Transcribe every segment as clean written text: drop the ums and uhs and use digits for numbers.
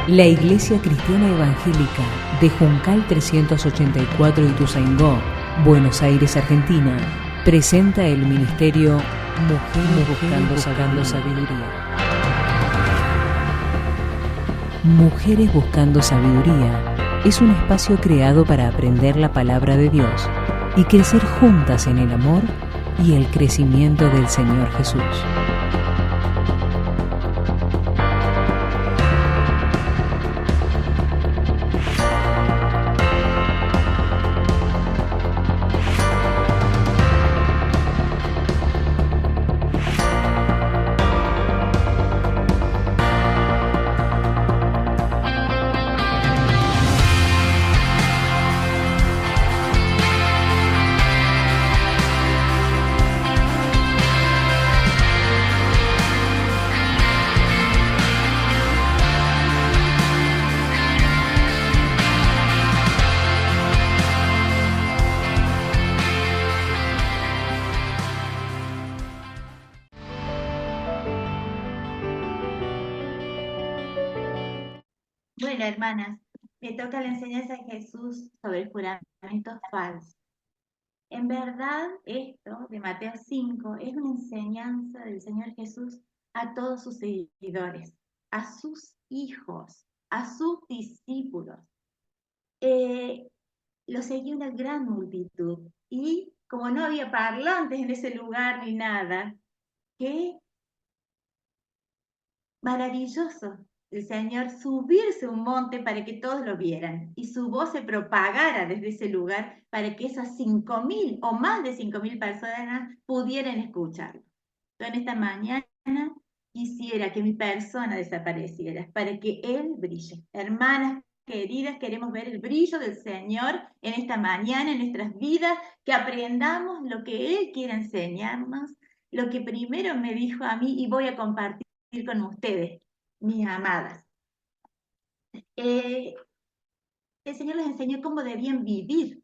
La Iglesia Cristiana Evangélica de Juncal 384 Ituzaingó, Buenos Aires, Argentina, presenta el ministerio Mujeres Buscando Sabiduría. Mujeres Buscando Sabiduría es un espacio creado para aprender la palabra de Dios y crecer juntas en el amor y el crecimiento del Señor Jesús. Bueno, hermanas, me toca la enseñanza de Jesús sobre el juramento falso. En verdad, esto de Mateo 5 es una enseñanza del Señor Jesús a todos sus seguidores, a sus hijos, a sus discípulos. Lo seguía una gran multitud y como no había parlantes en ese lugar ni nada, qué maravilloso el Señor subirse a un monte para que todos lo vieran y su voz se propagara desde ese lugar para que esas 5.000 o más de 5.000 personas pudieran escucharlo. Yo en esta mañana quisiera que mi persona desapareciera para que Él brille. Hermanas queridas, queremos ver el brillo del Señor en esta mañana, en nuestras vidas, que aprendamos lo que Él quiere enseñarnos, lo que primero me dijo a mí y voy a compartir con ustedes, mis amadas. El Señor les enseñó cómo debían vivir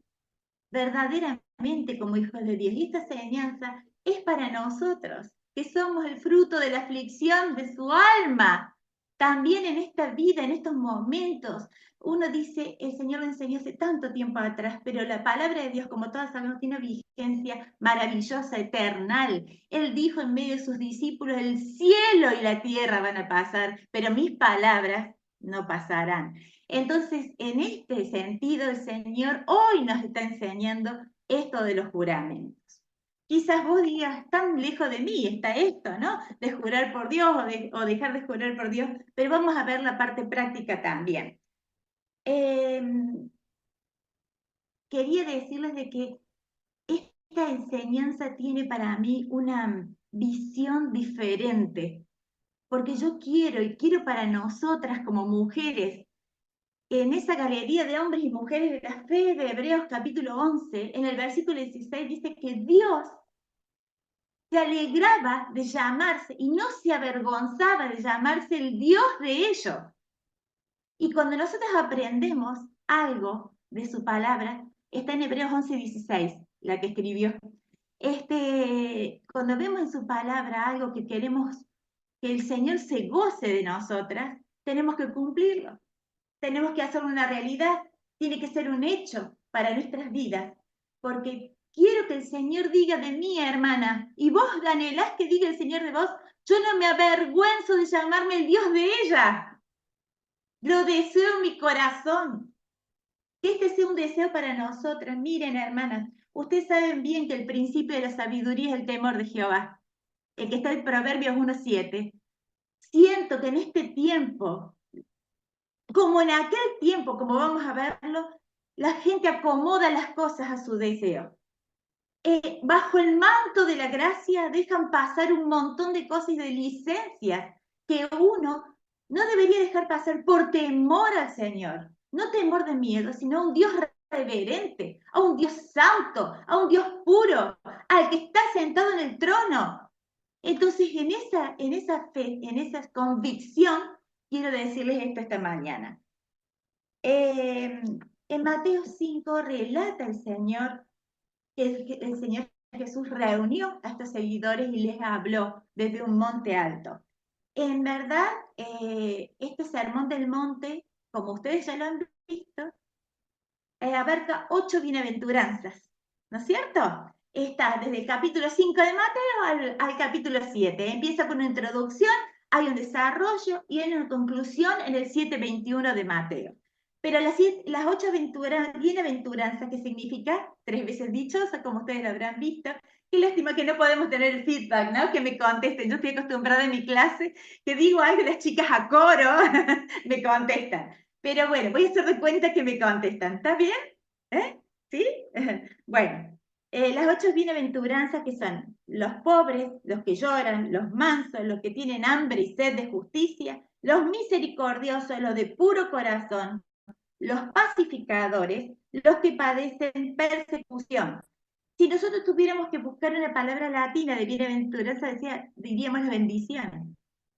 verdaderamente como hijos de Dios. Y esta enseñanza es para nosotros, que somos el fruto de la aflicción de su alma. También en esta vida, en estos momentos, uno dice, el Señor lo enseñó hace tanto tiempo atrás, pero la palabra de Dios, como todas sabemos, tiene vigencia maravillosa, eternal. Él dijo en medio de sus discípulos, el cielo y la tierra van a pasar, pero mis palabras no pasarán. Entonces, en este sentido, el Señor hoy nos está enseñando esto de los juramentos. Quizás vos digas, tan lejos de mí está esto, ¿no? De jurar por Dios o dejar de jurar por Dios, pero vamos a ver la parte práctica también. Quería decirles de que esta enseñanza tiene para mí una visión diferente, porque yo quiero para nosotras como mujeres, en esa galería de hombres y mujeres de la fe de Hebreos capítulo 11, en el versículo 16 dice que Dios se alegraba de llamarse y no se avergonzaba de llamarse el Dios de ellos. Y cuando nosotros aprendemos algo de su palabra, está en Hebreos 11, 16, la que escribió. Cuando vemos en su palabra algo que queremos que el Señor se goce de nosotras, tenemos que cumplirlo. Tenemos que hacerlo una realidad, tiene que ser un hecho para nuestras vidas, porque quiero que el Señor diga de mí, hermana, y vos anhelás que diga el Señor de vos, yo no me avergüenzo de llamarme el Dios de ella, lo deseo en mi corazón, que este sea un deseo para nosotras. Miren, hermanas, ustedes saben bien que el principio de la sabiduría es el temor de Jehová, el que está en Proverbios 1:7. Siento que en este tiempo, como en aquel tiempo, como vamos a verlo, la gente acomoda las cosas a su deseo. Bajo el manto de la gracia dejan pasar un montón de cosas y de licencias que uno no debería dejar pasar por temor al Señor. No temor de miedo, sino a un Dios reverente, a un Dios santo, a un Dios puro, al que está sentado en el trono. Entonces, en esa fe, en esa convicción, quiero decirles esto esta mañana. En Mateo 5 relata el Señor que el Señor Jesús reunió a estos seguidores y les habló desde un monte alto. En verdad, este Sermón del Monte, como ustedes ya lo han visto, abarca 8 bienaventuranzas, ¿no es cierto? Está desde el capítulo 5 de Mateo al capítulo 7. Empieza con una introducción, hay un desarrollo y hay una conclusión en el 7:21 de Mateo. Pero las 8 bienaventuranzas, que significa 3 veces dichosa, como ustedes lo habrán visto. Qué lástima que no podemos tener el feedback, ¿no? Que me contesten. Yo estoy acostumbrada en mi clase que digo algo y las chicas a coro me contestan. Pero bueno, voy a hacer de cuenta que me contestan. ¿Está bien? ¿Sí? Bueno, las 8 bienaventuranzas, que son los pobres, los que lloran, los mansos, los que tienen hambre y sed de justicia, los misericordiosos, los de puro corazón, los pacificadores, los que padecen persecución. Si nosotros tuviéramos que buscar una palabra latina de bienaventuranza, diríamos las bendiciones.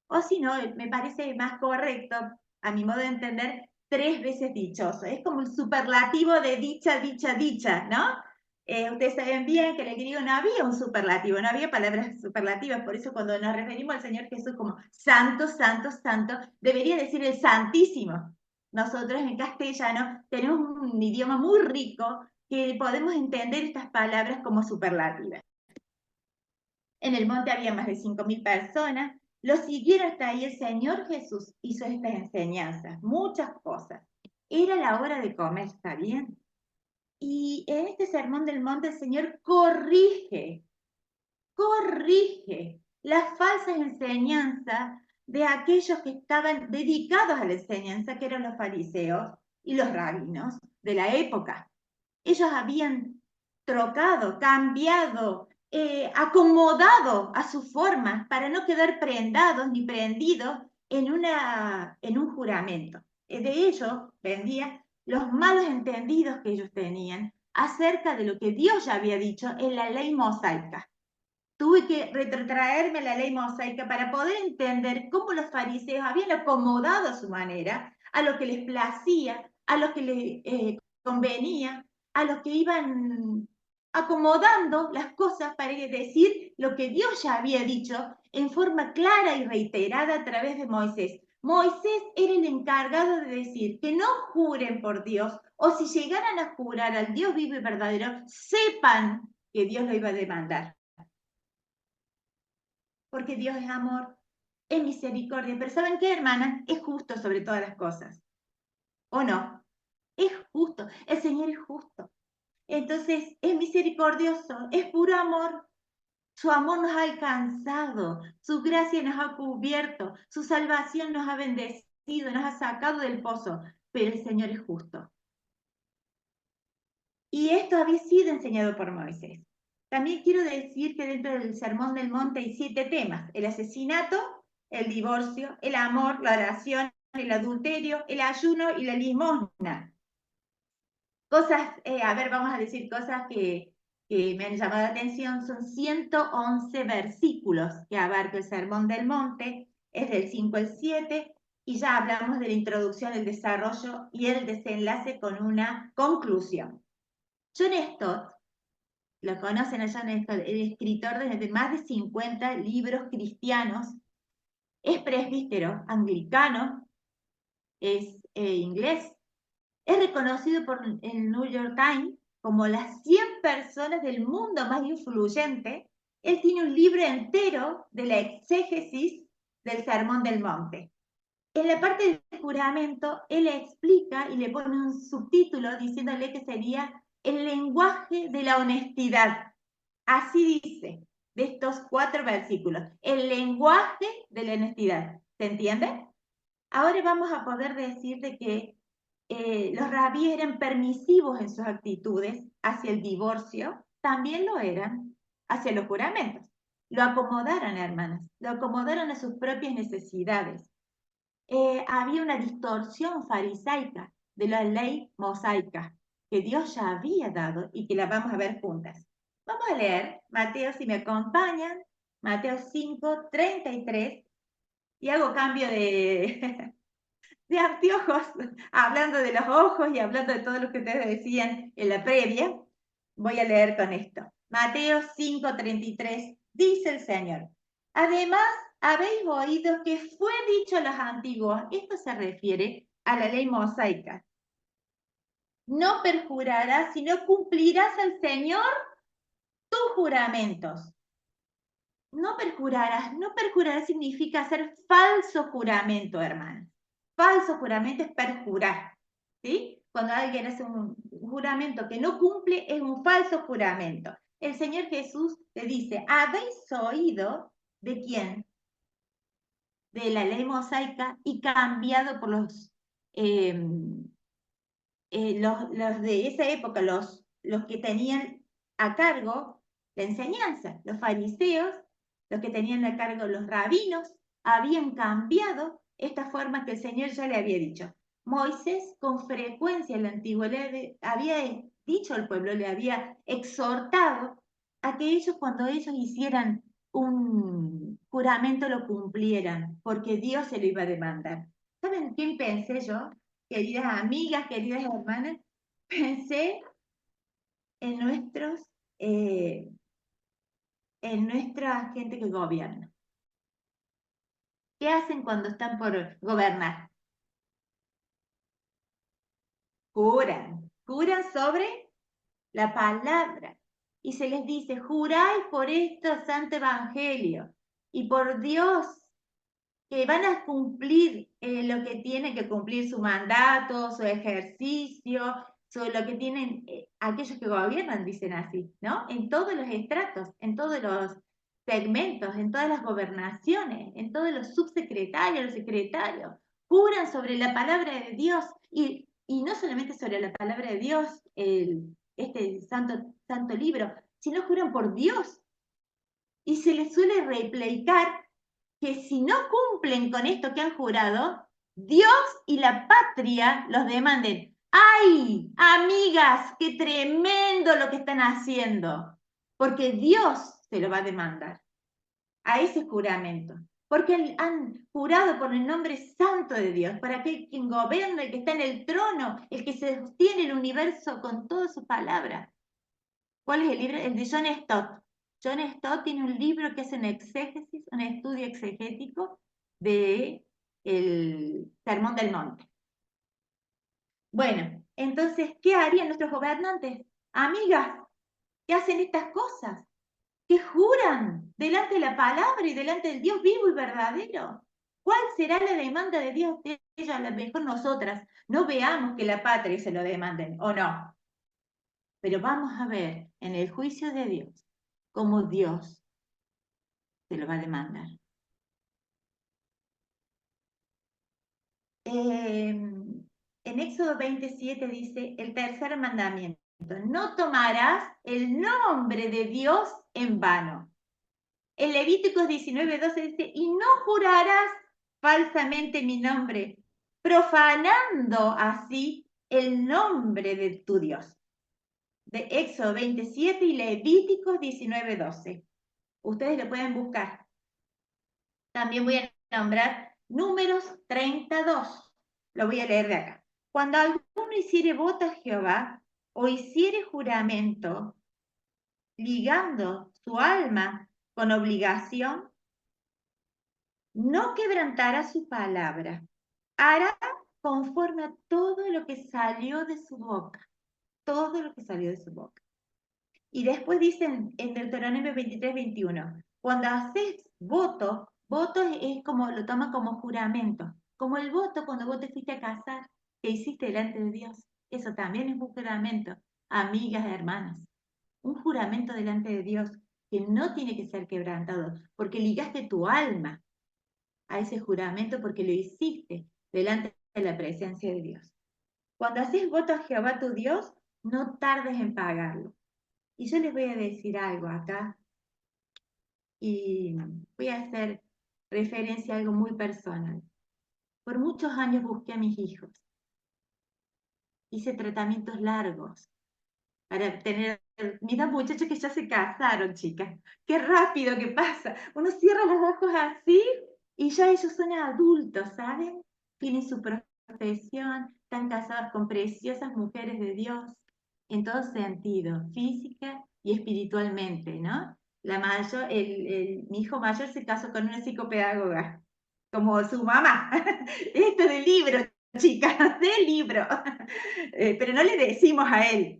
O si no, me parece más correcto, a mi modo de entender, 3 veces dichoso. Es como el superlativo de dicha, dicha, dicha, ¿no? Ustedes saben bien que en el griego no había un superlativo, no había palabras superlativas, por eso cuando nos referimos al Señor Jesús como santo, santo, santo, debería decir el santísimo. Nosotros en castellano tenemos un idioma muy rico que podemos entender estas palabras como superlativas. En el monte había más de 5.000 personas. Lo siguieron hasta ahí. El Señor Jesús hizo estas enseñanzas, muchas cosas. Era la hora de comer, ¿está bien? Y en este sermón del monte el Señor corrige las falsas enseñanzas de aquellos que estaban dedicados a la enseñanza, que eran los fariseos y los rabinos de la época. Ellos habían trocado, cambiado, acomodado a sus formas para no quedar prendados ni prendidos en un juramento. De ello vendían los malos entendidos que ellos tenían acerca de lo que Dios ya había dicho en la ley mosaica. Tuve que retrotraerme a la ley mosaica para poder entender cómo los fariseos habían acomodado a su manera, a lo que les placía, a lo que les convenía, a lo que iban acomodando las cosas para decir lo que Dios ya había dicho en forma clara y reiterada a través de Moisés. Moisés era el encargado de decir que no juren por Dios, o si llegaran a jurar al Dios vivo y verdadero, sepan que Dios lo iba a demandar. Porque Dios es amor, es misericordia. Pero ¿saben qué, hermanas? Es justo sobre todas las cosas. ¿O no? Es justo. El Señor es justo. Entonces, es misericordioso, es puro amor. Su amor nos ha alcanzado, su gracia nos ha cubierto, su salvación nos ha bendecido, nos ha sacado del pozo. Pero el Señor es justo. Y esto había sido enseñado por Moisés. También quiero decir que dentro del Sermón del Monte hay 7 temas: el asesinato, el divorcio, el amor, la oración, el adulterio, el ayuno y la limosna. Cosas, vamos a decir cosas que me han llamado la atención. Son 111 versículos que abarca el Sermón del Monte, es del 5 al 7, y ya hablamos de la introducción, el desarrollo y el desenlace con una conclusión. John Stott, lo conocen a John Stott, el escritor de más de 50 libros cristianos, es presbítero anglicano, es inglés, es reconocido por el New York Times como las 100 personas del mundo más influyentes. Él tiene un libro entero de la exégesis del Sermón del Monte. En la parte del juramento, él explica y le pone un subtítulo diciéndole que sería el lenguaje de la honestidad. Así dice, de estos 4 versículos, el lenguaje de la honestidad. ¿Se entiende? Ahora vamos a poder decir de que los rabíes eran permisivos en sus actitudes hacia el divorcio, también lo eran hacia los juramentos. Lo acomodaron, hermanas, lo acomodaron a sus propias necesidades. Había una distorsión farisaica de la ley mosaica que Dios ya había dado y que la vamos a ver juntas. Vamos a leer Mateo, si me acompañan, Mateo 5, 33, y hago cambio de anteojos, hablando de los ojos y hablando de todo lo que ustedes decían en la previa. Voy a leer con esto. Mateo 5, 33, dice el Señor: además, habéis oído que fue dicho a los antiguos. Esto se refiere a la ley mosaica. No perjurarás, sino cumplirás al Señor tus juramentos. No perjurarás. No perjurarás significa hacer falso juramento, hermanos. Falso juramento es perjurar, ¿sí? Cuando alguien hace un juramento que no cumple, es un falso juramento. El Señor Jesús le dice, ¿habéis oído de quién? De la ley mosaica y cambiado por los de esa época, los que tenían a cargo la enseñanza, los fariseos, los que tenían a cargo los rabinos, habían cambiado esta forma que el Señor ya le había dicho. Moisés con frecuencia en la antigüedad había dicho al pueblo, le había exhortado a que ellos cuando ellos hicieran un juramento lo cumplieran, porque Dios se lo iba a demandar. ¿Saben quién pensé yo? Queridas amigas, queridas hermanas, pensé en en nuestra gente que gobierna. ¿Qué hacen cuando están por gobernar? Juran sobre la palabra. Y se les dice, juráis por esto santo evangelio y por Dios que van a cumplir lo que tienen que cumplir su mandato, su ejercicio, lo que tienen aquellos que gobiernan, dicen así, ¿no? En todos los estratos, en todos los segmentos, en todas las gobernaciones, en todos los subsecretarios, los secretarios, juran sobre la palabra de Dios y no solamente sobre la palabra de Dios, este santo libro, sino juran por Dios. Y se les suele replicar que si no cumplen con esto que han jurado, Dios y la patria los demanden. ¡Ay, amigas, qué tremendo lo que están haciendo! Porque Dios se lo va a demandar a ese juramento. Porque han jurado por el nombre santo de Dios, para que quien gobierna, el que está en el trono, el que sostiene el universo con toda su palabra. ¿Cuál es el libro? El de John Stott. John Stott tiene un libro que es un exégesis, un estudio exegético de el Sermón del Monte. Bueno, entonces, ¿qué harían nuestros gobernantes? Amigas, ¿qué hacen estas cosas? Que juran delante de la palabra y delante del Dios vivo y verdadero. ¿Cuál será la demanda de Dios de ellos? A lo mejor nosotras no veamos que la patria se lo demanden, o no. Pero vamos a ver en el juicio de Dios cómo Dios se lo va a demandar. En Éxodo 27 dice el tercer mandamiento, no tomarás el nombre de Dios en vano. En Levíticos 19:12 dice, y no jurarás falsamente mi nombre, profanando así el nombre de tu Dios. De Éxodo 27 y Levíticos 19:12. Ustedes lo pueden buscar. También voy a nombrar Números 32. Lo voy a leer de acá. Cuando alguno hiciere voto a Jehová o hiciere juramento, ligando su alma con obligación, no quebrantará su palabra, hará conforme a todo lo que salió de su boca, todo lo que salió de su boca. Y después dicen en Deuteronomio 23:21, cuando haces voto es como, lo toman como juramento, como el voto cuando vos te fuiste a casar, que hiciste delante de Dios. Eso también es un juramento, amigas, hermanas. Un juramento delante de Dios que no tiene que ser quebrantado, porque ligaste tu alma a ese juramento porque lo hiciste delante de la presencia de Dios. Cuando haces voto a Jehová tu Dios, no tardes en pagarlo. Y yo les voy a decir algo acá, y voy a hacer referencia a algo muy personal. Por muchos años busqué a mis hijos. Hice tratamientos largos para tener... Mira muchachos que ya se casaron, chicas. Qué rápido que pasa. Uno cierra los ojos así y ya ellos son adultos, ¿saben? Tienen su profesión, están casados con preciosas mujeres de Dios, en todo sentido, física y espiritualmente, ¿no? mi hijo mayor se casó con una psicopedagoga, como su mamá. Esto del libro, chicas, del libro. Pero no le decimos a él.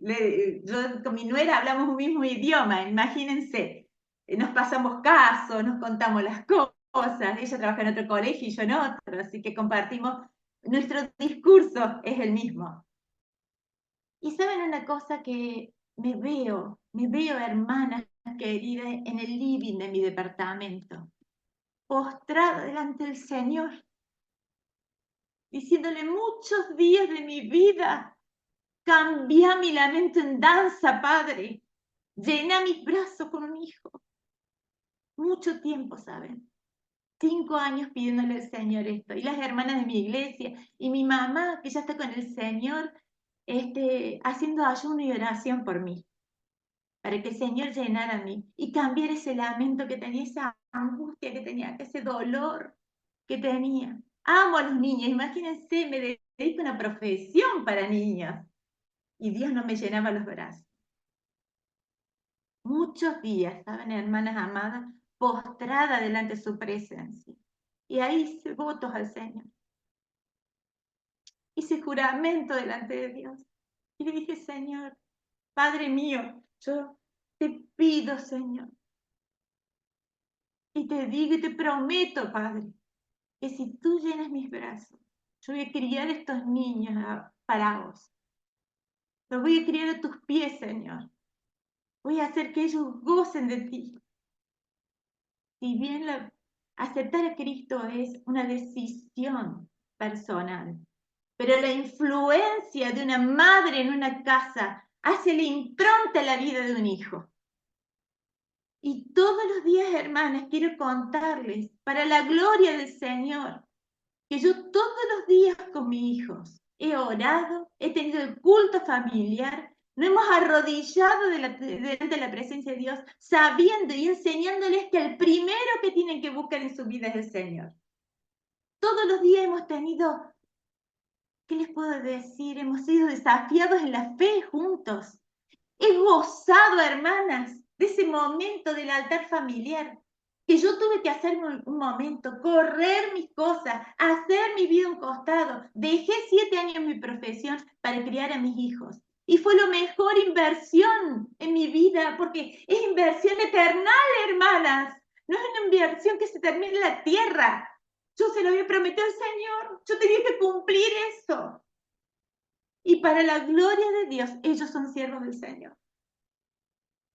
Yo con mi nuera hablamos un mismo idioma, imagínense. Nos pasamos casos, nos contamos las cosas. Ella trabaja en otro colegio y yo en otro, así que compartimos. Nuestro discurso es el mismo. Y saben una cosa que me veo, hermanas queridas, en el living de mi departamento, postrada delante del Señor, diciéndole muchos días de mi vida, cambia mi lamento en danza, Padre, llena mis brazos con un hijo. Mucho tiempo, ¿saben? 5 años pidiéndole al Señor esto, y las hermanas de mi iglesia, y mi mamá, que ya está con el Señor, haciendo ayuno y oración por mí, para que el Señor llenara a mí y cambiara ese lamento que tenía, esa angustia que tenía, ese dolor que tenía. Amo a los niños, imagínense, me dedico a una profesión para niños y Dios no me llenaba los brazos. Muchos días, ¿saben, hermanas amadas? Postrada delante de su presencia. Y ahí hice votos al Señor. Hice juramento delante de Dios. Y le dije, Señor, Padre mío, yo te pido, Señor, y te digo y te prometo, Padre, que si tú llenas mis brazos, yo voy a criar a estos niños para vos. Los voy a criar a tus pies, Señor. Voy a hacer que ellos gocen de ti. Si bien aceptar a Cristo es una decisión personal, pero la influencia de una madre en una casa hace la impronta a la vida de un hijo. Y todos los días, hermanas, quiero contarles, para la gloria del Señor, que yo todos los días con mis hijos he orado, he tenido el culto familiar, nos hemos arrodillado delante de la presencia de Dios, sabiendo y enseñándoles que el primero que tienen que buscar en su vida es el Señor. Todos los días hemos tenido, ¿qué les puedo decir? Hemos sido desafiados en la fe juntos. He gozado, hermanas, de ese momento del altar familiar, que yo tuve que hacerme un momento, correr mis cosas, hacer mi vida un costado. Dejé 7 años en mi profesión para criar a mis hijos. Y fue la mejor inversión en mi vida, porque es inversión eterna, hermanas. No es una inversión que se termine en la tierra. Yo se lo había prometido al Señor. Yo tenía que cumplir eso. Y para la gloria de Dios, ellos son siervos del Señor.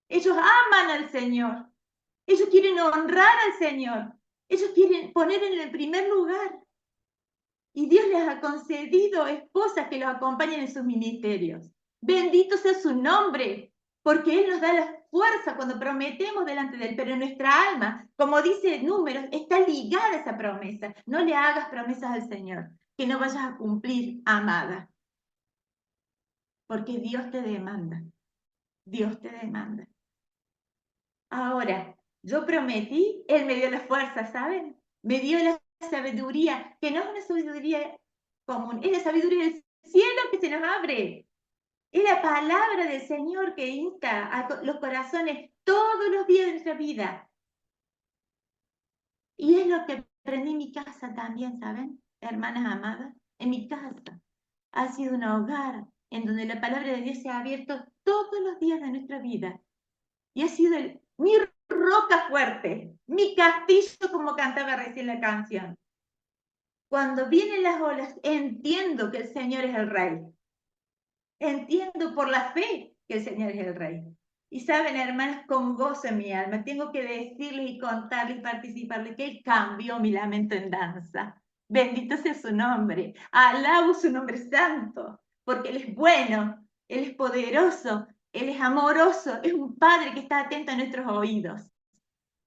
Ellos aman al Señor. Ellos quieren honrar al Señor. Ellos quieren poner en el primer lugar. Y Dios les ha concedido esposas que los acompañen en sus ministerios. Bendito sea su nombre, porque Él nos da la fuerza cuando prometemos delante de Él, pero nuestra alma, como dice Números, está ligada a esa promesa. No le hagas promesas al Señor que no vayas a cumplir, amada. Porque Dios te demanda. Dios te demanda. Ahora, yo prometí, Él me dio la fuerza, ¿saben? Me dio la sabiduría, que no es una sabiduría común, es la sabiduría del cielo que se nos abre. Es la palabra del Señor que insta a los corazones todos los días de nuestra vida. Y es lo que aprendí en mi casa también, ¿saben? Hermanas amadas, en mi casa. Ha sido un hogar en donde la palabra de Dios se ha abierto todos los días de nuestra vida. Y ha sido mi roca fuerte, mi castillo, como cantaba recién la canción. Cuando vienen las olas, entiendo que el Señor es el Rey. Entiendo por la fe que el Señor es el Rey. Y saben, hermanas, con gozo en mi alma, tengo que decirles y contarles y participarles que Él cambió mi lamento en danza. Bendito sea su nombre. Alabo su nombre santo, porque Él es bueno, Él es poderoso, Él es amoroso, es un Padre que está atento a nuestros oídos.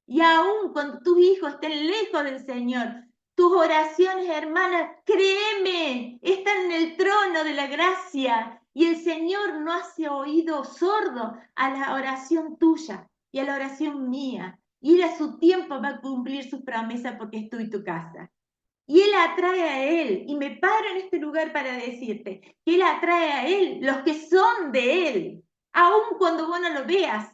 Y aún cuando tus hijos estén lejos del Señor, tus oraciones, hermanas, créeme, están en el trono de la gracia. Y el Señor no hace oído sordo a la oración tuya y a la oración mía. Y Él a su tiempo va a cumplir sus promesas porque es tú y tu casa. Y Él atrae a Él. Y me paro en este lugar para decirte que Él atrae a Él los que son de Él. Aun cuando vos no lo veas.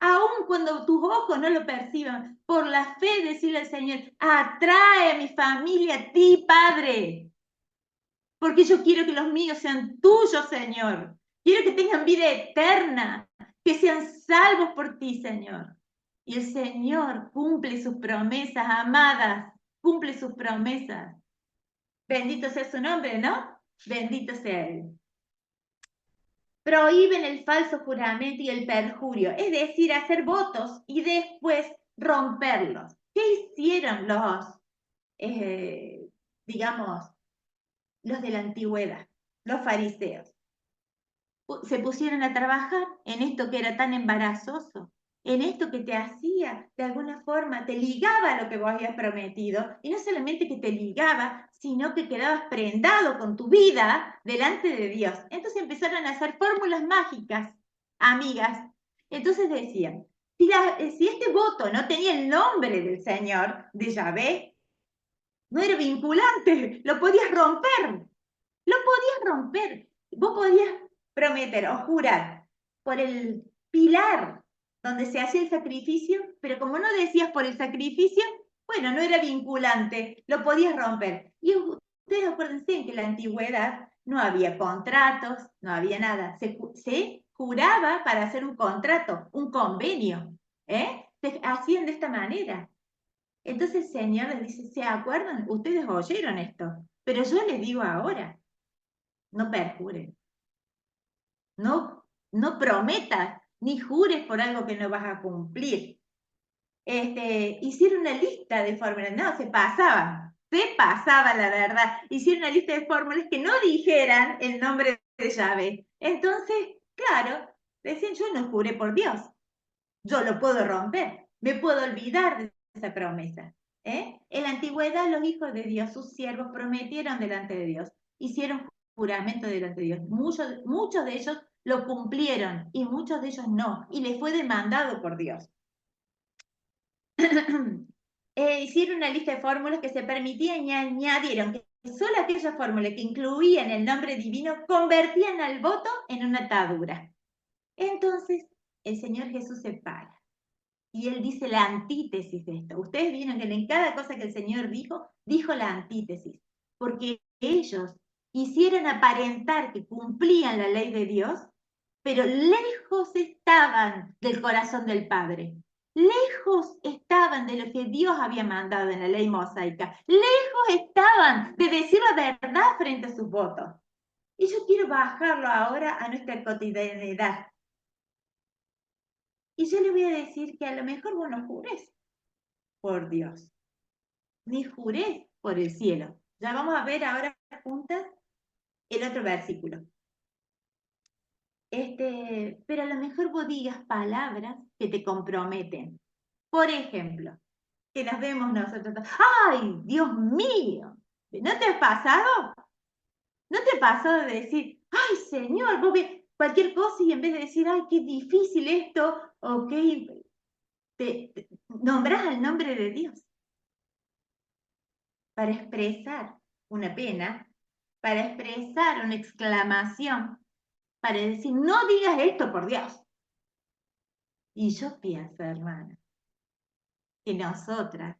Aun cuando tus ojos no lo perciban, por la fe decirle al Señor, atrae a mi familia a ti, Padre, porque yo quiero que los míos sean tuyos, Señor. Quiero que tengan vida eterna, que sean salvos por ti, Señor. Y el Señor cumple sus promesas, amadas, cumple sus promesas. Bendito sea su nombre, ¿no? Bendito sea Él. Prohíben el falso juramento y el perjurio, es decir, hacer votos y después romperlos. ¿Qué hicieron digamos, los de la antigüedad, los fariseos? Se pusieron a trabajar en esto que era tan embarazoso, en esto que te hacía, de alguna forma, te ligaba a lo que vos habías prometido, y no solamente que te ligaba, sino que quedabas prendado con tu vida delante de Dios. Entonces empezaron a hacer fórmulas mágicas, amigas. Entonces decían, si este voto no tenía el nombre del Señor, de Yahvé, no era vinculante, lo podías romper. Lo podías romper. Vos podías prometer o jurar por el pilar donde se hacía el sacrificio, pero como no decías por el sacrificio, bueno, no era vinculante, lo podías romper. Y ustedes acuérdense que en la antigüedad no había contratos, no había nada. Se juraba para hacer un contrato, un convenio. Se hacían de esta manera. Entonces el Señor les dice, ¿se acuerdan? Ustedes oyeron esto, pero yo les digo ahora, no perjuren, no prometas, ni jures por algo que no vas a cumplir. Hicieron una lista de fórmulas, no, se pasaba la verdad. Hicieron una lista de fórmulas que no dijeran el nombre de Yahvé. Entonces, claro, decían, yo no juré por Dios, yo lo puedo romper, me puedo olvidar de esa promesa. En la antigüedad los hijos de Dios, sus siervos, prometieron delante de Dios, hicieron juramento delante de Dios. Muchos de ellos lo cumplieron y muchos de ellos no, y les fue demandado por Dios. Hicieron una lista de fórmulas que se permitían y añadieron que solo aquellas fórmulas que incluían el nombre divino convertían al voto en una atadura. Entonces, el Señor Jesús se para y Él dice la antítesis de esto. Ustedes vieron que en cada cosa que el Señor dijo la antítesis, porque ellos quisieron aparentar que cumplían la ley de Dios, pero lejos estaban del corazón del Padre. Lejos estaban de lo que Dios había mandado en la ley mosaica. Lejos estaban de decir la verdad frente a sus votos. Y yo quiero bajarlo ahora a nuestra cotidianidad. Y yo le voy a decir que a lo mejor vos no jures por Dios, ni jurés por el cielo. Ya vamos a ver ahora juntas el otro versículo. Pero a lo mejor vos digas palabras que te comprometen. Por ejemplo, que nos vemos nosotros, ¡ay, Dios mío! ¿No te ha pasado? ¿No te ha pasado de decir, ¡ay, Señor! Vos ves cualquier cosa y en vez de decir, ¡ay, qué difícil esto! ¿O qué? Te nombrás el nombre de Dios para expresar una pena, para expresar una exclamación, para decir, no digas esto, por Dios. Y yo pienso, hermana, que nosotras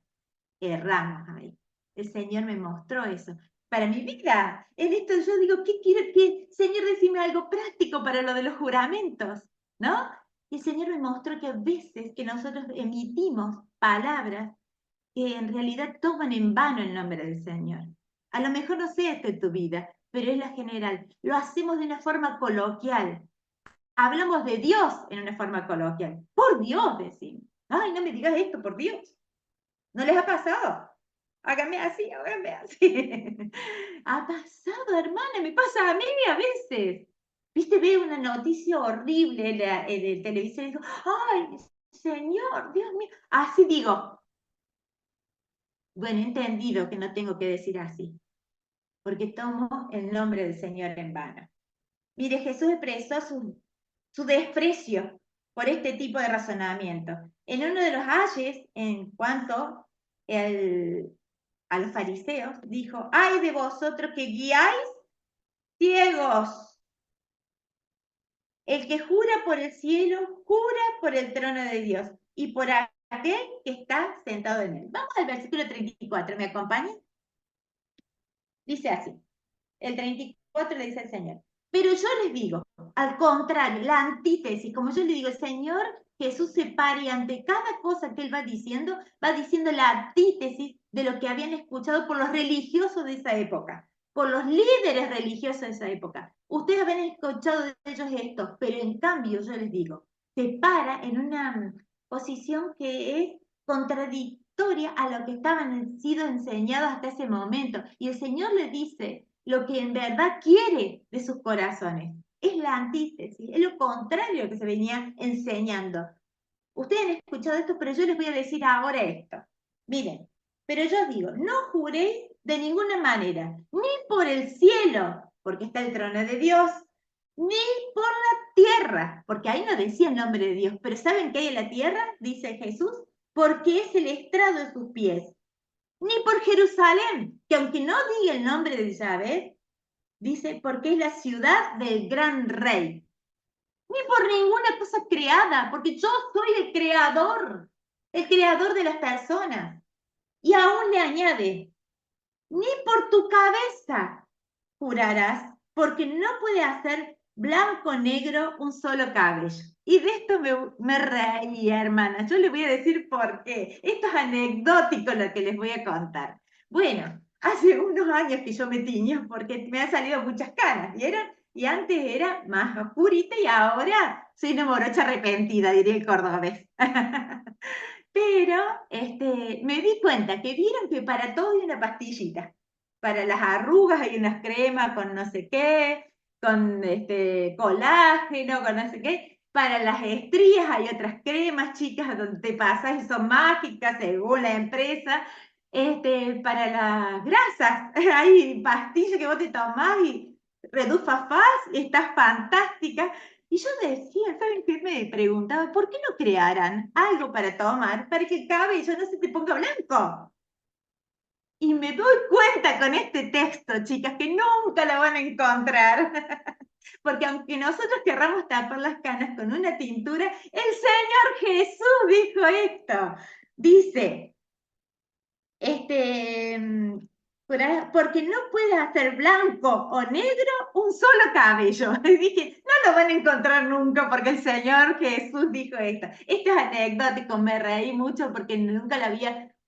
erramos ahí. El Señor me mostró eso. Para mi vida, en esto yo digo, ¿qué quiero que, Señor, decime algo práctico para lo de los juramentos? ¿No? Y el Señor me mostró que a veces que nosotros emitimos palabras que en realidad toman en vano el nombre del Señor. A lo mejor no sea esto en tu vida, pero es la general. Lo hacemos de una forma coloquial. Hablamos de Dios en una forma coloquial. Por Dios, decimos. Ay, no me digas esto, por Dios. ¿No les ha pasado? Háganme así, háganme así. Ha pasado, hermana, me pasa a mí a veces. Viste, veo una noticia horrible en el televisor y digo, ay, Señor, Dios mío. Así digo, bueno, he entendido que no tengo que decir así, porque tomo el nombre del Señor en vano. Mire, Jesús expresó su desprecio por este tipo de razonamiento. En uno de los ayes, en cuanto a los fariseos, dijo, ¡ay de vosotros que guiáis ciegos! El que jura por el cielo, jura por el trono de Dios y por aquel que está sentado en él. Vamos al versículo 34, ¿me acompaña? Dice así, el 34 le dice el Señor. Pero yo les digo, al contrario, la antítesis, como yo le digo, el Señor Jesús se pare ante cada cosa que él va diciendo la antítesis de lo que habían escuchado por los religiosos de esa época, por los líderes religiosos de esa época. Ustedes habían escuchado de ellos esto, pero en cambio yo les digo, se para en una posición que es contradictoria a lo que estaban sido enseñados hasta ese momento. Y el Señor les dice lo que en verdad quiere de sus corazones. Es la antítesis, es lo contrario a lo que se venía enseñando. Ustedes han escuchado esto, pero yo les voy a decir ahora esto. Miren, pero yo os digo, no juréis de ninguna manera, ni por el cielo, porque está el trono de Dios, ni por la tierra, porque ahí no decía el nombre de Dios, pero ¿saben qué hay en la tierra? Dice Jesús, porque es el estrado de sus pies, ni por Jerusalén, que aunque no diga el nombre de Yahvé, dice, porque es la ciudad del gran rey, ni por ninguna cosa creada, porque yo soy el creador de las personas. Y aún le añade, ni por tu cabeza jurarás, porque no puede hacer blanco o negro un solo cabello. Y de esto me reía, hermana. Yo les voy a decir por qué. Esto es anecdótico lo que les voy a contar. Bueno, hace unos años que yo me tiño porque me han salido muchas canas, ¿vieron? Y antes era más oscurita y ahora soy una morocha arrepentida, diría el cordobés. Pero me di cuenta que vieron que para todo hay una pastillita. Para las arrugas hay unas cremas con no sé qué, con colágeno, con no sé qué. Para las estrías hay otras cremas, chicas, donde te pasas y son mágicas según la empresa. Para las grasas hay pastillas que vos te tomás y redufa faz y estás fantástica. Y yo decía, ¿saben qué? Me preguntaba, ¿por qué no crearan algo para tomar para que el cabello no se te ponga blanco? Y me doy cuenta con este texto, chicas, que nunca lo van a encontrar. Porque aunque nosotros querramos tapar las canas con una tintura, el Señor Jesús dijo esto. Dice, porque no puede hacer blanco o negro un solo cabello. Y dije, no lo van a encontrar nunca porque el Señor Jesús dijo esto. Esto es anecdótico, me reí mucho porque nunca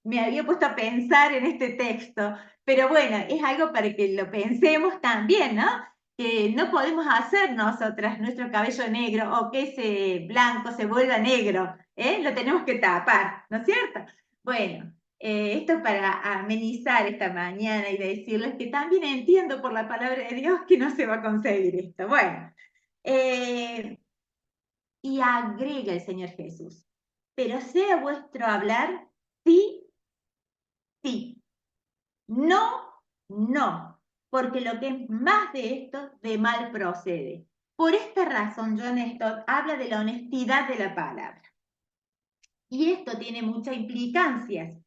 me había puesto a pensar en este texto. Pero bueno, es algo para que lo pensemos también, ¿no? Que no podemos hacer nosotras nuestro cabello negro o que ese blanco se vuelva negro, ¿eh? Lo tenemos que tapar, ¿no es cierto? Bueno, esto para amenizar esta mañana y decirles que también entiendo por la palabra de Dios que no se va a conseguir esto. Bueno, eh, y agrega el Señor Jesús, pero sea vuestro hablar sí, sí, no, no, porque lo que es más de esto, de mal procede. Por esta razón, John Stott habla de la honestidad de la palabra. Y esto tiene muchas implicancias.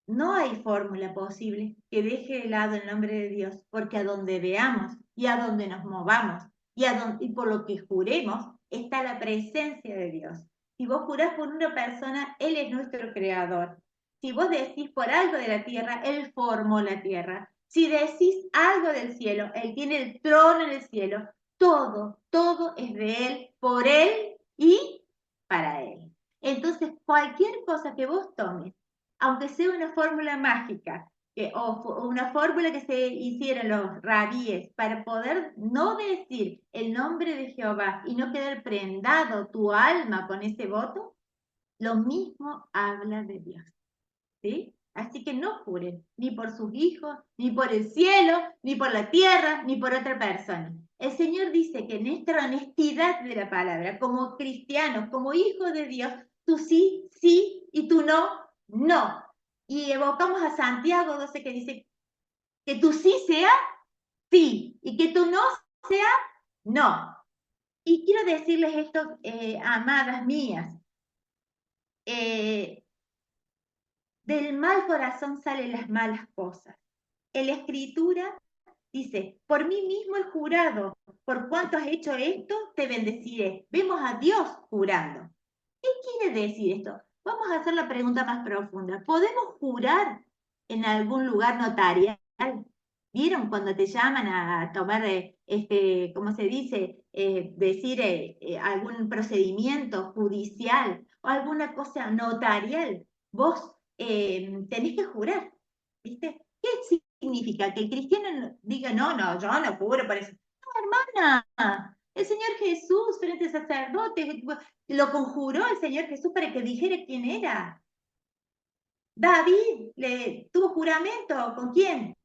No hay fórmula posible que deje de lado el nombre de Dios, porque a donde veamos y a donde nos movamos y por lo que juremos, está la presencia de Dios. Si vos jurás por una persona, Él es nuestro creador. Si vos decís por algo de la tierra, Él formó la tierra. Si decís algo del cielo, Él tiene el trono en el cielo. Todo es de Él, por Él y para Él. Entonces, cualquier cosa que vos tomes, aunque sea una fórmula mágica, o una fórmula que se hicieron los rabíes para poder no decir el nombre de Jehová y no quedar prendado tu alma con ese voto, lo mismo habla de Dios. ¿Sí? Así que no juren, ni por sus hijos, ni por el cielo, ni por la tierra, ni por otra persona. El Señor dice que en esta honestidad de la palabra, como cristianos, como hijos de Dios, tú sí, sí, y tú no, no. Y evocamos a Santiago 12 que dice que tú sí sea sí, y que tú no sea no. Y quiero decirles esto, amadas mías, del mal corazón salen las malas cosas. En la escritura Dice, por mí mismo he jurado, por cuanto has hecho esto, te bendeciré. Vemos a Dios jurando. ¿Qué quiere decir esto? Vamos a hacer la pregunta más profunda. ¿Podemos jurar en algún lugar notarial? ¿Vieron cuando te llaman a tomar, ¿cómo se dice? Decir algún procedimiento judicial o alguna cosa notarial. Vos tenés que jurar, ¿viste? ¿Qué significa? Que el cristiano diga, no, no, yo no juro por eso. No, hermana, el Señor Jesús frente al sacerdote lo conjuró el Señor Jesús para que dijera quién era. David tuvo juramento, ¿con quién?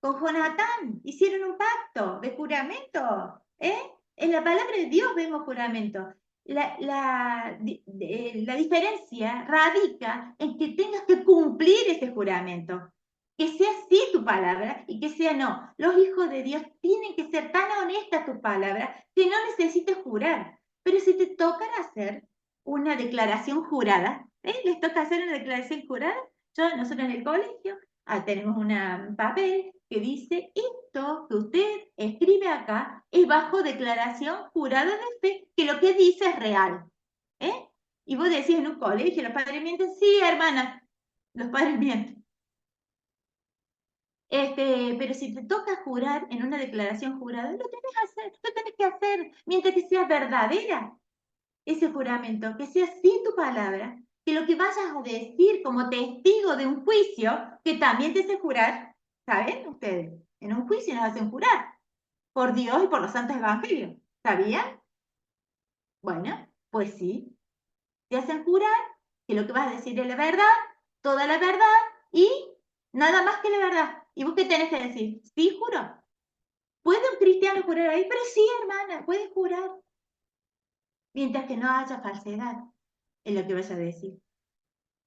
Con Jonatán, hicieron un pacto de juramento. En la palabra de Dios vemos juramento. La diferencia radica en que tengas que cumplir ese juramento. Que sea sí tu palabra y que sea no. Los hijos de Dios tienen que ser tan honestas tu palabra que no necesites jurar. Pero si te toca hacer una declaración jurada, ¿les toca hacer una declaración jurada? Nosotros en el colegio tenemos un papel que dice, esto que usted escribe acá es bajo declaración jurada de fe, que lo que dice es real. Y vos decís en un colegio, los padres mienten, sí, hermana, los padres mienten. Pero si te toca jurar en una declaración jurada, lo tenés que hacer, mientras que sea verdadera ese juramento, que sea sí tu palabra, que lo que vayas a decir como testigo de un juicio, que también te hace jurar, ¿saben ustedes? En un juicio nos hacen jurar, por Dios y por los santos evangelios, ¿sabían? Bueno, pues sí, te hacen jurar que lo que vas a decir es la verdad, toda la verdad y nada más que la verdad. ¿Y vos qué tenés que decir? Sí, juro. ¿Puede un cristiano jurar ahí? Pero sí, hermana, puedes jurar. Mientras que no haya falsedad en lo que vas a decir.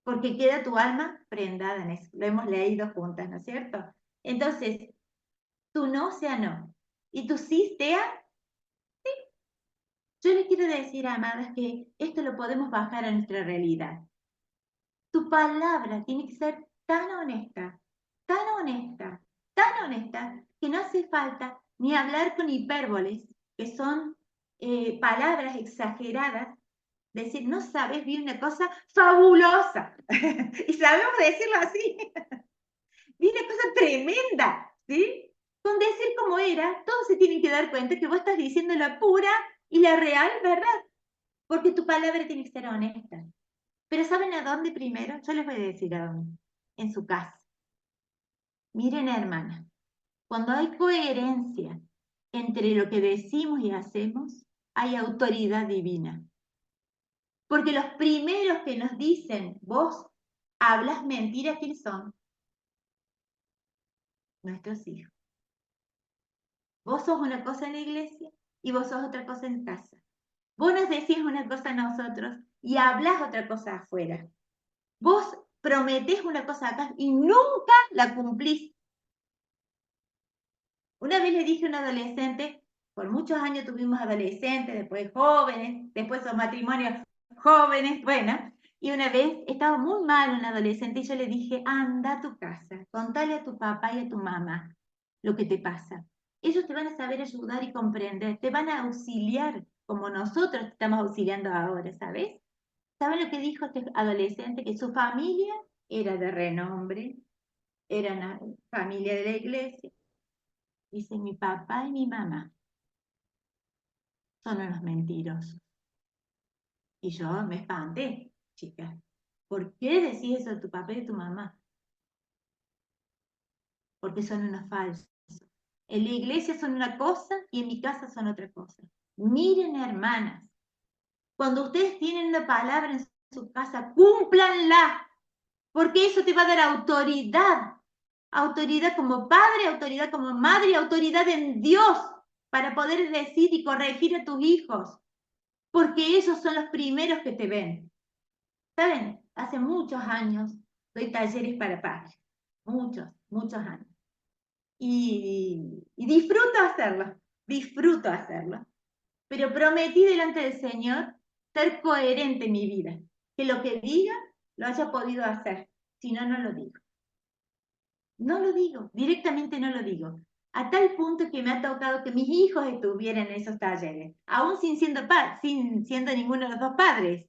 Porque queda tu alma prendada en eso. Lo hemos leído juntas, ¿no es cierto? Entonces, tu no sea no. Y tu sí sea sí. Yo les quiero decir, amadas, que esto lo podemos bajar a nuestra realidad. Tu palabra tiene que ser tan honesta, tan honesta, tan honesta, que no hace falta ni hablar con hipérboles, que son palabras exageradas. Decir, no sabes, vi una cosa fabulosa. Y sabemos decirlo así. Vi una cosa tremenda, ¿sí? Con decir como era, todos se tienen que dar cuenta que vos estás diciendo la pura y la real verdad. Porque tu palabra tiene que ser honesta. Pero ¿saben a dónde primero? Yo les voy a decir a dónde. En su casa. Miren, hermana, cuando hay coherencia entre lo que decimos y hacemos, hay autoridad divina. Porque los primeros que nos dicen, vos hablas mentiras, ¿quiénes son? Nuestros hijos. Vos sos una cosa en la iglesia y vos sos otra cosa en casa. Vos nos decís una cosa a nosotros y hablás otra cosa afuera. Vos prometés una cosa acá y nunca la cumplís. Una vez le dije a un adolescente, por muchos años tuvimos adolescentes, después jóvenes, después son matrimonios jóvenes, bueno, y una vez estaba muy mal un adolescente y yo le dije, anda a tu casa, contale a tu papá y a tu mamá lo que te pasa. Ellos te van a saber ayudar y comprender, te van a auxiliar como nosotros te estamos auxiliando ahora, ¿sabes? ¿Saben lo que dijo este adolescente? Que su familia era de renombre, era una familia de la iglesia. Dice, mi papá y mi mamá son unos mentirosos. Y yo me espanté, chica. ¿Por qué decís eso de tu papá y de tu mamá? Porque son unos falsos. En la iglesia son una cosa y en mi casa son otra cosa. Miren, hermanas, cuando ustedes tienen una palabra en su casa, cúmplanla, porque eso te va a dar autoridad. Autoridad como padre, autoridad como madre, autoridad en Dios para poder decir y corregir a tus hijos. Porque ellos son los primeros que te ven. ¿Saben? Hace muchos años doy talleres para padres. Muchos, muchos años. Y disfruto hacerlo. Pero prometí delante del Señor ser coherente en mi vida. Que lo que diga lo haya podido hacer. Si no, no lo digo. No lo digo, directamente no lo digo. a tal punto que me ha tocado que mis hijos estuvieran en esos talleres, aún sin siendo ninguno de los dos padres.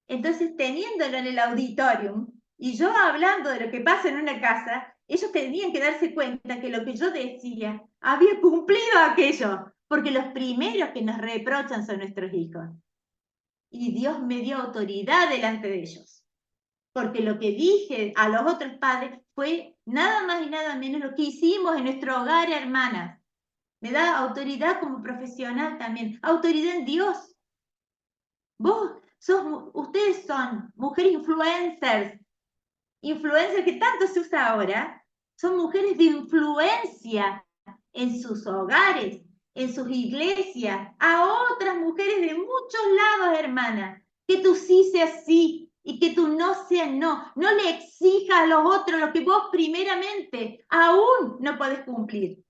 Entonces, teniéndolo en el auditorium y yo hablando de lo que pasa en una casa, ellos tenían que darse cuenta que lo que yo decía había cumplido aquello, porque los primeros que nos reprochan son nuestros hijos. Y Dios me dio autoridad delante de ellos, porque lo que dije a los otros padres fue nada más y nada menos lo que hicimos en nuestro hogar, hermanas. Me da autoridad como profesional también, autoridad en Dios. Ustedes son mujeres influencers que tanto se usa ahora, son mujeres de influencia en sus hogares, en sus iglesias, a otras mujeres de muchos lados, hermana. Que tú sí seas sí y que tú no seas no. No le exijas a los otros lo que vos primeramente aún no podés cumplir.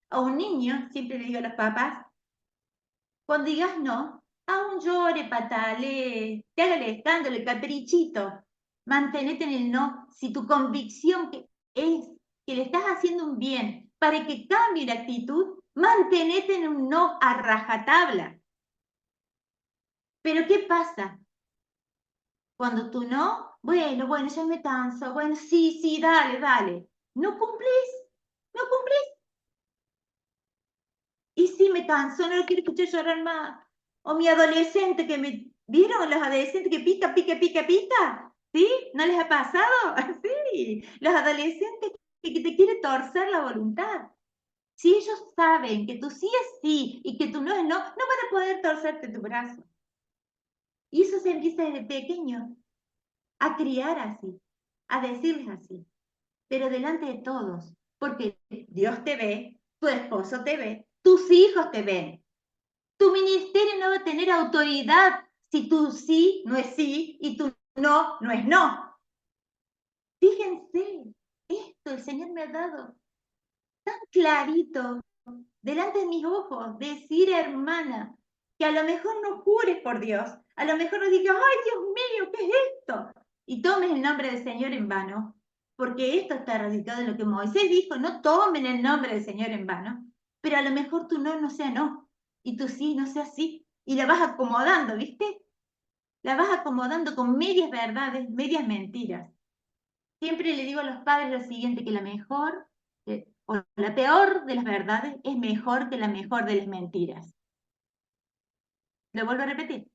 A un niño, siempre le digo a los papás, cuando digas no, aún llore, patale, te haga el escándalo, el caprichito, mantenete en el no. Si tu convicción es que le estás haciendo un bien para que cambie la actitud, mantenete en un no a rajatabla. Pero ¿qué pasa? Cuando tú no, bueno, ya me canso, bueno, sí, dale. No cumplís, no cumplís. Y sí, me canso, no lo quiero escuchar llorar más. O mi adolescente que me... ¿Vieron los adolescentes que pica? ¿Sí? ¿No les ha pasado? Sí, los adolescentes que te quieren torcer la voluntad. Si ellos saben que tú sí es sí y que tú no es no, no van a poder torcerte tu brazo. Y eso se empieza desde pequeño, a criar así, a decirles así, pero delante de todos, porque Dios te ve, tu esposo te ve, tus hijos te ven. Tu ministerio no va a tener autoridad si tu sí no es sí y tu no no es no. Fíjense, esto el Señor me ha dado tan clarito delante de mis ojos, decir, hermana, que a lo mejor no jures por Dios, a lo mejor no digas, ay Dios mío, ¿qué es esto? Y tomes el nombre del Señor en vano, porque esto está radicado en lo que Moisés dijo, no tomen el nombre del Señor en vano, pero a lo mejor tu no sea no, y tu sí no sea sí, y la vas acomodando, ¿viste? La vas acomodando con medias verdades, medias mentiras. Siempre le digo a los padres lo siguiente, que la mejor o la peor de las verdades es mejor que la mejor de las mentiras. Lo vuelvo a repetir.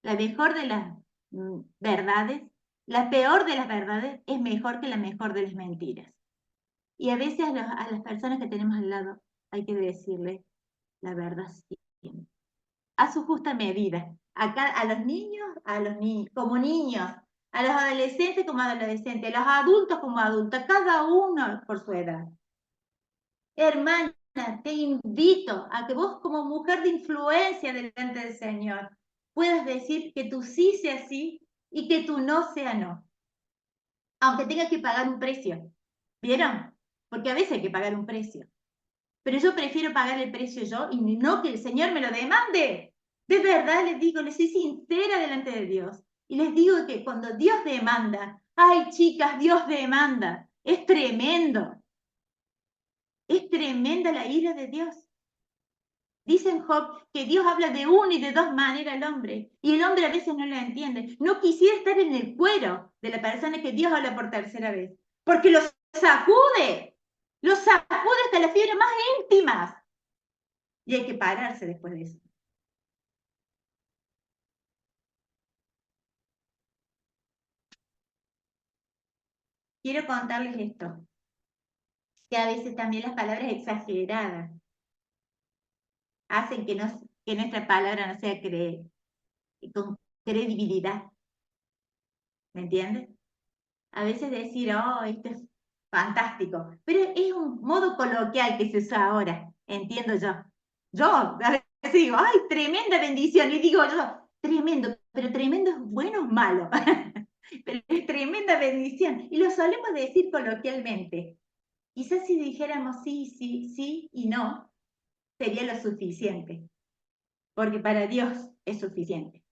La mejor de las verdades, la peor de las verdades es mejor que la mejor de las mentiras. Y a veces a las personas que tenemos al lado hay que decirles la verdad siempre, a su justa medida. Acá, a los niños, como niños, a los adolescentes como adolescentes, a los adultos como adultos, cada uno por su edad. Hermana, te invito a que vos como mujer de influencia delante del Señor puedas decir que tu sí sea sí y que tu no sea no. Aunque tengas que pagar un precio. ¿Vieron? Porque a veces hay que pagar un precio. Pero yo prefiero pagar el precio yo y no que el Señor me lo demande. De verdad les digo, les soy sincera delante de Dios. Y les digo que cuando Dios demanda, ay chicas, Dios demanda. Es tremendo. Es tremenda la ira de Dios. Dice en Job que Dios habla de una y de dos maneras al hombre, y el hombre a veces no lo entiende. No quisiera estar en el cuero de la persona que Dios habla por tercera vez, porque los sacude hasta las fibras más íntimas. Y hay que pararse después de eso. Quiero contarles esto, que a veces también las palabras exageradas hacen que nuestra palabra no sea con credibilidad. ¿Me entiendes? A veces decir, oh, esto es fantástico, pero es un modo coloquial que se usa ahora, entiendo yo. Yo a veces digo, ay, tremenda bendición, y digo yo, tremendo, pero tremendo es bueno o malo, pero es tremenda bendición, y lo solemos decir coloquialmente. Quizás si dijéramos sí y no, sería lo suficiente, porque para Dios es suficiente.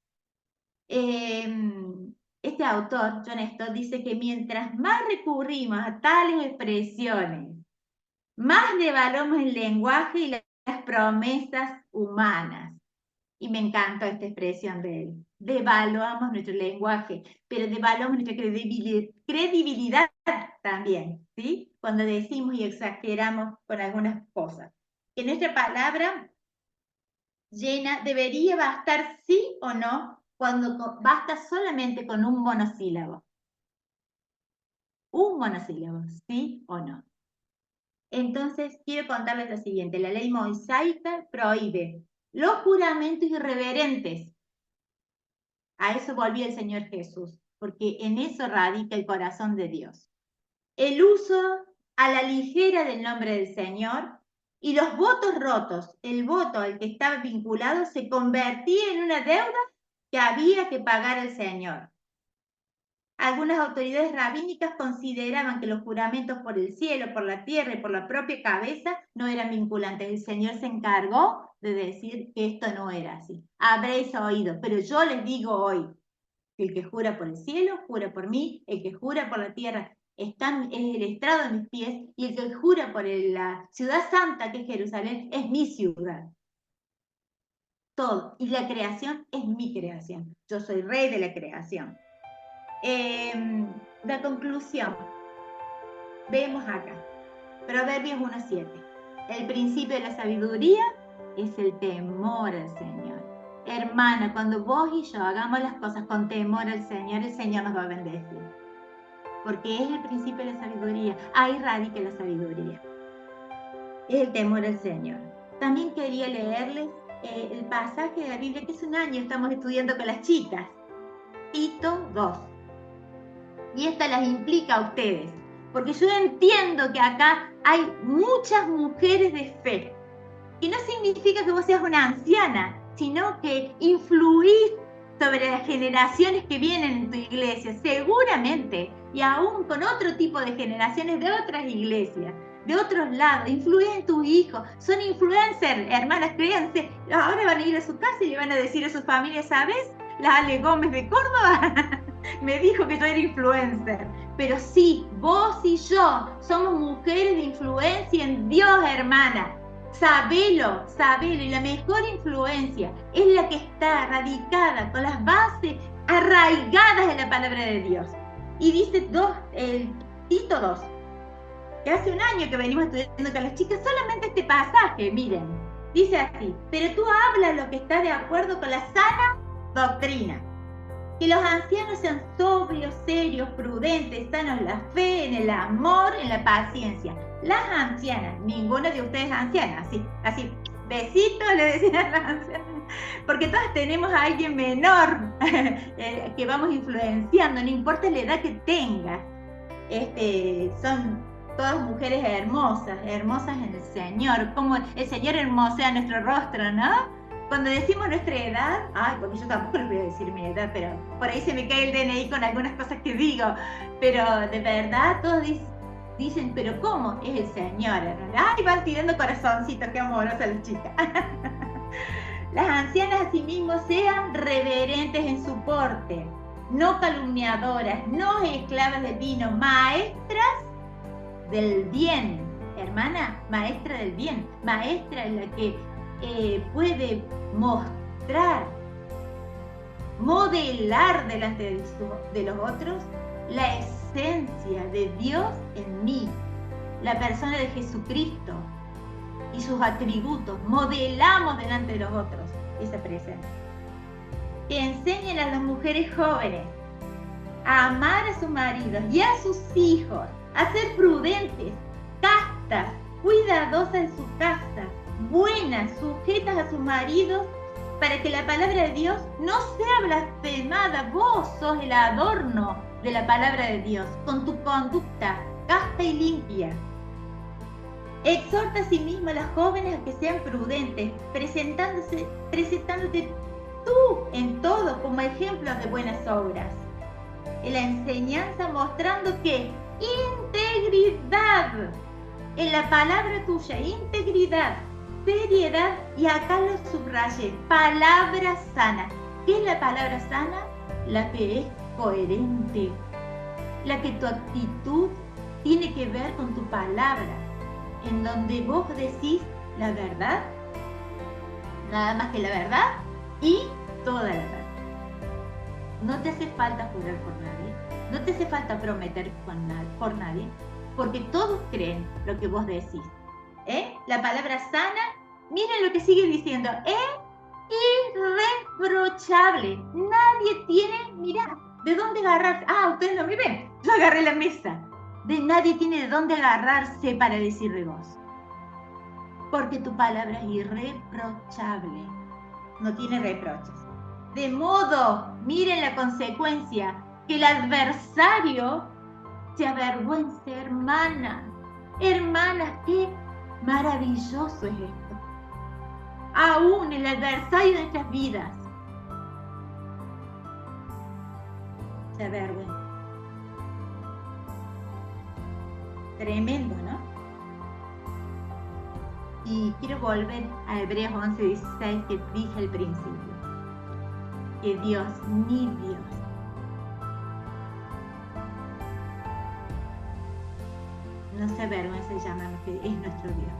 Este autor, John Stott, dice que mientras más recurrimos a tales expresiones, más devaluamos el lenguaje y las promesas humanas. Y me encanta esta expresión de él. Devaluamos nuestro lenguaje, pero devaluamos nuestra credibilidad también, ¿sí? Cuando decimos y exageramos con algunas cosas. Que nuestra palabra llena debería bastar sí o no cuando basta solamente con un monosílabo. Un monosílabo, sí o no. Entonces, quiero contarles lo siguiente. La ley mosaica prohíbe los juramentos irreverentes. A eso volvió el Señor Jesús, porque en eso radica el corazón de Dios. El uso a la ligera del nombre del Señor y los votos rotos, el voto al que estaba vinculado, se convertía en una deuda que había que pagar al Señor. Algunas autoridades rabínicas consideraban que los juramentos por el cielo, por la tierra y por la propia cabeza no eran vinculantes. El Señor se encargó de decir que esto no era así. Habréis oído, pero yo les digo hoy, que el que jura por el cielo, jura por mí, el que jura por la tierra es el estrado de mis pies, y el que jura por la ciudad santa, que es Jerusalén, es mi ciudad. Todo. Y la creación es mi creación. Yo soy rey de la creación. La conclusión, vemos acá, Proverbios 1:7. El principio de la sabiduría es el temor al Señor. Hermana, cuando vos y yo hagamos las cosas con temor al Señor, el Señor nos va a bendecir. Porque es el principio de la sabiduría. Ahí radica la sabiduría. Es el temor al Señor. También quería leerles el pasaje de la Biblia que hace un año estamos estudiando con las chicas. Tito 2. Y esta las implica a ustedes, porque yo entiendo que acá hay muchas mujeres de fe. Y no significa que vos seas una anciana, sino que influís sobre las generaciones que vienen en tu iglesia, seguramente, y aún con otro tipo de generaciones de otras iglesias, de otros lados, influís en tus hijos, son influencers, hermanas, créanse, ahora van a ir a su casa y le van a decir a sus familias, ¿sabes? La Ale Gómez de Córdoba me dijo que yo era influencer. Pero sí, vos y yo somos mujeres de influencia en Dios, hermana. Sabelo, y la mejor influencia es la que está radicada con las bases arraigadas en la palabra de Dios. Y dice Tito 2, que hace un año que venimos estudiando con las chicas solamente este pasaje, miren, dice así: pero tú hablas lo que está de acuerdo con la sana doctrina. Que los ancianos sean sobrios, serios, prudentes, sanos en la fe, en el amor, en la paciencia. Las ancianas, ninguna de ustedes es anciana, así, besitos le decían a las ancianas, porque todas tenemos a alguien menor que vamos influenciando, no importa la edad que tenga. Son todas mujeres hermosas en el Señor, como el Señor hermosea nuestro rostro, ¿no? Cuando decimos nuestra edad, porque yo tampoco les voy a decir mi edad, pero por ahí se me cae el DNI con algunas cosas que digo, pero de verdad todos dicen, pero ¿cómo? Es el Señor, ¿verdad? Van tirando corazoncitos, qué amorosas las chicas. Las ancianas asimismo sean reverentes en su porte, no calumniadoras, no esclavas del vino, maestras del bien. Hermana, maestra del bien, maestra en la que puede mostrar, modelar delante de los otros la esencia de Dios en mí, la persona de Jesucristo y sus atributos. Modelamos delante de los otros esa presencia. Que enseñen a las mujeres jóvenes a amar a sus maridos y a sus hijos, a ser prudentes, castas, cuidadosas en su casa, buenas, sujetas a sus maridos, para que la palabra de Dios no sea blasfemada. Vos sos el adorno de la palabra de Dios, con tu conducta casta y limpia. Exhorta a sí mismo a las jóvenes a que sean prudentes, presentándote tú en todo como ejemplo de buenas obras. En la enseñanza mostrando que integridad, en la palabra tuya, integridad, seriedad, y acá lo subrayé, palabra sana. ¿Qué es la palabra sana? La que es coherente, la que tu actitud tiene que ver con tu palabra, en donde vos decís la verdad, nada más que la verdad y toda la verdad. No te hace falta jurar por nadie, no te hace falta prometer por nadie, porque todos creen lo que vos decís. La palabra sana, miren lo que sigue diciendo, irreprochable. Nadie tiene, mirá, de dónde agarrarse. Ustedes no me ven, yo agarré la mesa. Nadie tiene de dónde agarrarse para decir de vos. Porque tu palabra es irreprochable, no tiene reproches. De modo, miren la consecuencia, que el adversario se avergüence, hermana. Hermanas, qué maravilloso es esto. Aún el adversario de nuestras vidas se avergüenza. Tremendo, ¿no? Y quiero volver a Hebreos 11:16 que dije al principio. Que Dios, mi Dios, no se avergüenza de llamarnos que es nuestro Dios.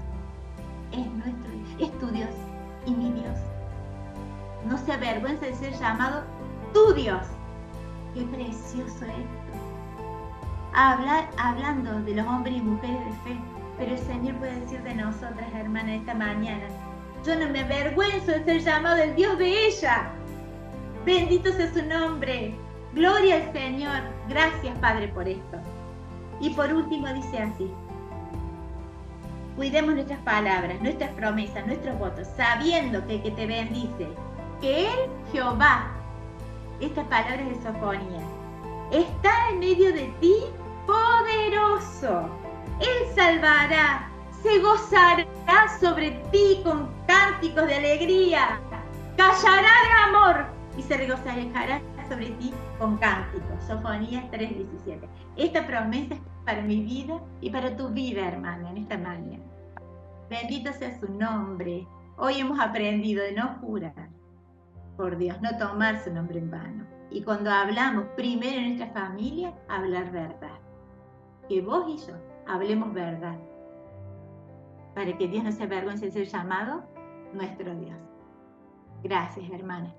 Es nuestro Dios, es tu Dios y mi Dios. No se avergüenza de ser llamado tu Dios. Qué precioso esto. Hablando de los hombres y mujeres de fe, pero el Señor puede decir de nosotras, hermanas, esta mañana: yo no me avergüenzo de ser llamado el Dios de ella. Bendito sea su nombre. Gloria al Señor. Gracias, Padre, por esto. Y por último dice así: cuidemos nuestras palabras, nuestras promesas, nuestros votos, sabiendo que el que te bendice, que Él, Jehová, estas palabras de Sofonías, está en medio de ti, poderoso. Él salvará, se gozará sobre ti con cánticos de alegría, callará de amor y se regocijará sobre ti con cánticos. Sofonías 3:17. Esta promesa es para mi vida y para tu vida, hermana, en esta mañana. Bendito sea su nombre. Hoy hemos aprendido de no jurar por Dios, no tomar su nombre en vano. Y cuando hablamos primero en nuestra familia, hablar verdad. Que vos y yo hablemos verdad, para que Dios no se avergüence de ser llamado nuestro Dios. Gracias, hermana.